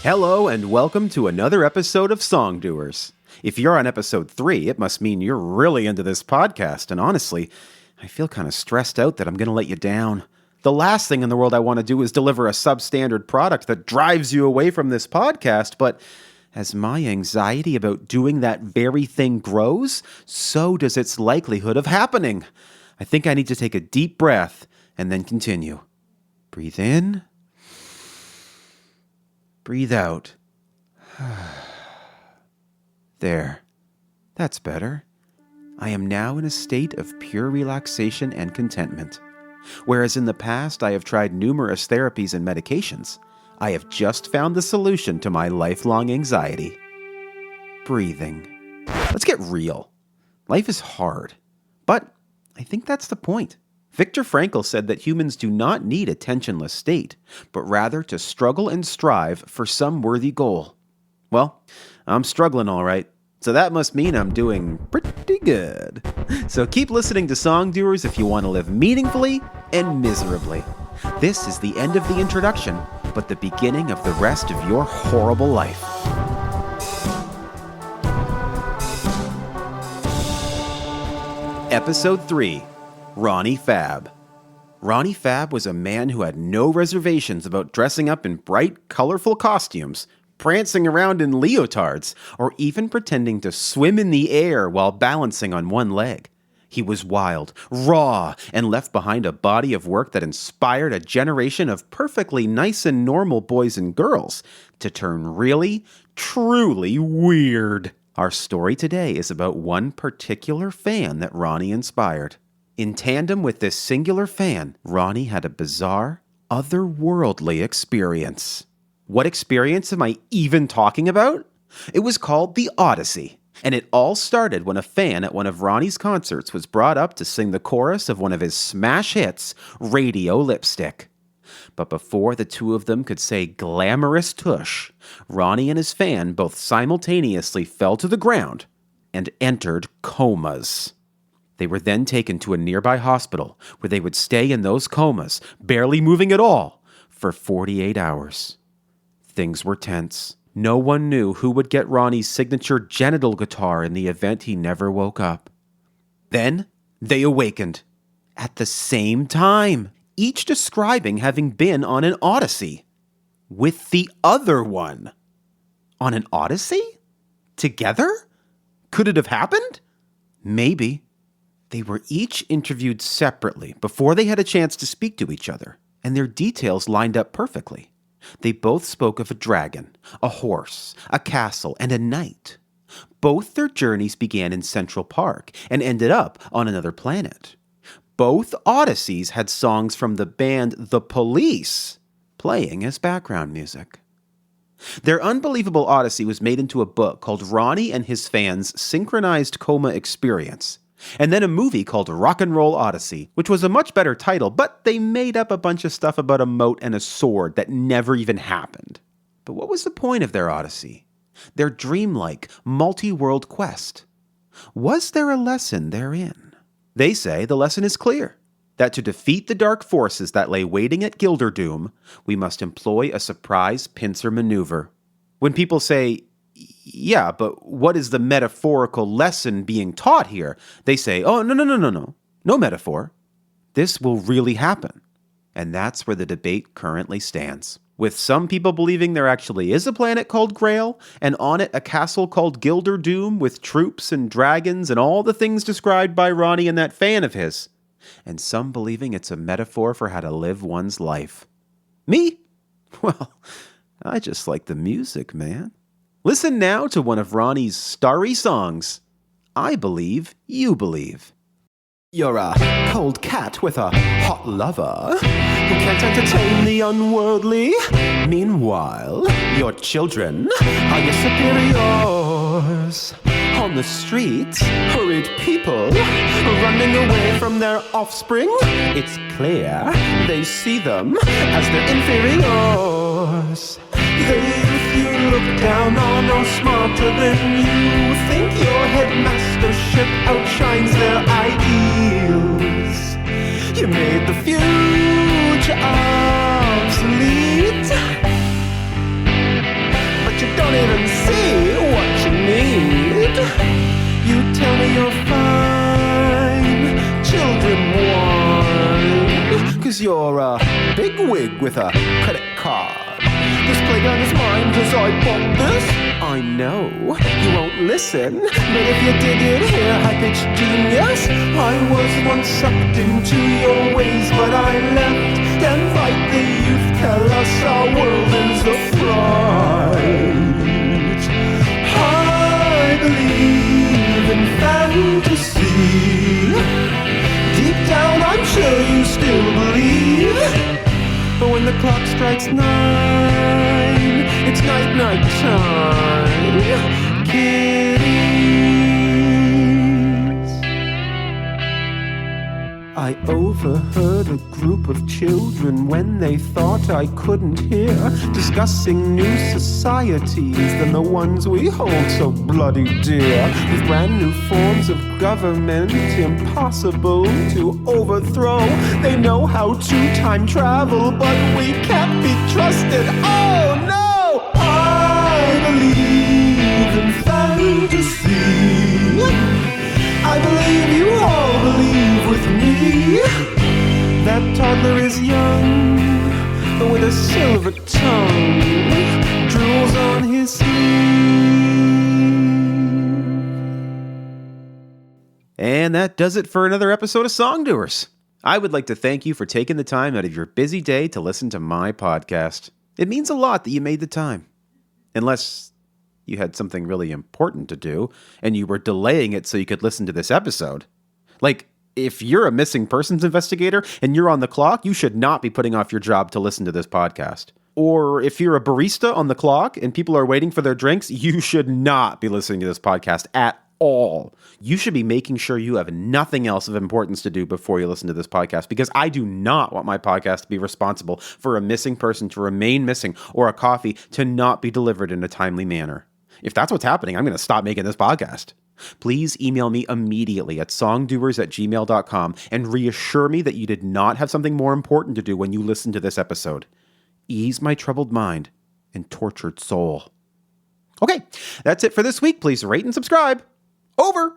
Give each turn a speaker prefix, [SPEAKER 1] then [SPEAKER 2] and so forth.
[SPEAKER 1] Hello and welcome to another episode of Songdoers. If you're on episode 3, it must mean you're really into this podcast, and honestly, I feel kind of stressed out that I'm going to let you down. The last thing in the world I want to do is deliver a substandard product that drives you away from this podcast, but as my anxiety about doing that very thing grows, so does its likelihood of happening. I think I need to take a deep breath and then continue. Breathe in. Breathe out. There. That's better. I am now in a state of pure relaxation and contentment. Whereas in the past I have tried numerous therapies and medications, I have just found the solution to my lifelong anxiety. Breathing. Let's get real. Life is hard. But I think that's the point. Viktor Frankl said that humans do not need a tensionless state, but rather to struggle and strive for some worthy goal. Well, I'm struggling all right, so that must mean I'm doing pretty good. So keep listening to Songdoers if you want to live meaningfully and miserably. This is the end of the introduction, but the beginning of the rest of your horrible life. Episode 3. Ronnie Fab. Ronnie Fab was a man who had no reservations about dressing up in bright, colorful costumes, prancing around in leotards, or even pretending to swim in the air while balancing on one leg. He was wild, raw, and left behind a body of work that inspired a generation of perfectly nice and normal boys and girls to turn really, truly weird. Our story today is about one particular fan that Ronnie inspired. In tandem with this singular fan, Ronnie had a bizarre, otherworldly experience. What experience am I even talking about? It was called the Odyssey, and it all started when a fan at one of Ronnie's concerts was brought up to sing the chorus of one of his smash hits, Radio Lipstick. But before the two of them could say glamorous tush, Ronnie and his fan both simultaneously fell to the ground and entered comas. They were then taken to a nearby hospital where they would stay in those comas, barely moving at all, for 48 hours. Things were tense. No one knew who would get Ronnie's signature genital guitar in the event he never woke up. Then they awakened. At the same time, each describing having been on an odyssey. With the other one. On an odyssey? Together? Could it have happened? Maybe. They were each interviewed separately before they had a chance to speak to each other, and their details lined up perfectly. They both spoke of a dragon, a horse, a castle, and a knight. Both their journeys began in Central Park and ended up on another planet. Both odysseys had songs from the band The Police playing as background music. Their unbelievable odyssey was made into a book called Ronnie and His Fans' Synchronized Coma Experience, and then a movie called Rock and Roll Odyssey, which was a much better title, but they made up a bunch of stuff about a moat and a sword that never even happened. But what was the point of their odyssey? Their dreamlike, multi-world quest? Was there a lesson therein? They say the lesson is clear, that to defeat the dark forces that lay waiting at Gilderdoom, we must employ a surprise pincer maneuver. When people say, yeah, but what is the metaphorical lesson being taught here? They say, oh, no metaphor. This will really happen. And that's where the debate currently stands. With some people believing there actually is a planet called Grail, and on it a castle called Gilderdoom with troops and dragons and all the things described by Ronnie and that fan of his. And some believing it's a metaphor for how to live one's life. Me? Well, I just like the music, man. Listen now to one of Ronnie's starry songs, I Believe You Believe. You're a cold cat with a hot lover who can't entertain the unworldly. Meanwhile, your children are your superiors. On the streets, hurried people running away from their offspring. It's clear they see them as their inferiors. If you look down on or smarter than you, think your headmastership outshines their ideals. You made the future obsolete. bigwig with a credit card. This playground is mine because I bought this. I know you won't listen, but if you did, you'd hear high-pitched genius. I was once sucked into your ways, but I left. And like the youth tell us, our world is a fright. I believe in fantasy. Deep down, I'm sure you still believe. But when the clock strikes 9, it's night time, kiddies. I overheard a group of children when they thought I couldn't hear, discussing new societies than the ones we hold so bloody dear, with brand new forms of government impossible to overthrow. They know how to time travel, but we can't be trusted. Oh no! I believe in fantasy. I believe you all believe with me. That toddler is young, but with a silver tongue, drools on his sleeve. And that does it for another episode of Song Doers. I would like to thank you for taking the time out of your busy day to listen to my podcast. It means a lot that you made the time. Unless you had something really important to do, and you were delaying it so you could listen to this episode. Like, if you're a missing persons investigator and you're on the clock, you should not be putting off your job to listen to this podcast. Or if you're a barista on the clock and people are waiting for their drinks, you should not be listening to this podcast at all. You should be making sure you have nothing else of importance to do before you listen to this podcast, because I do not want my podcast to be responsible for a missing person to remain missing or a coffee to not be delivered in a timely manner. If that's what's happening, I'm going to stop making this podcast. Please email me immediately at songdoers@gmail.com and reassure me that you did not have something more important to do when you listened to this episode. Ease my troubled mind and tortured soul. Okay, that's it for this week. Please rate and subscribe. Over.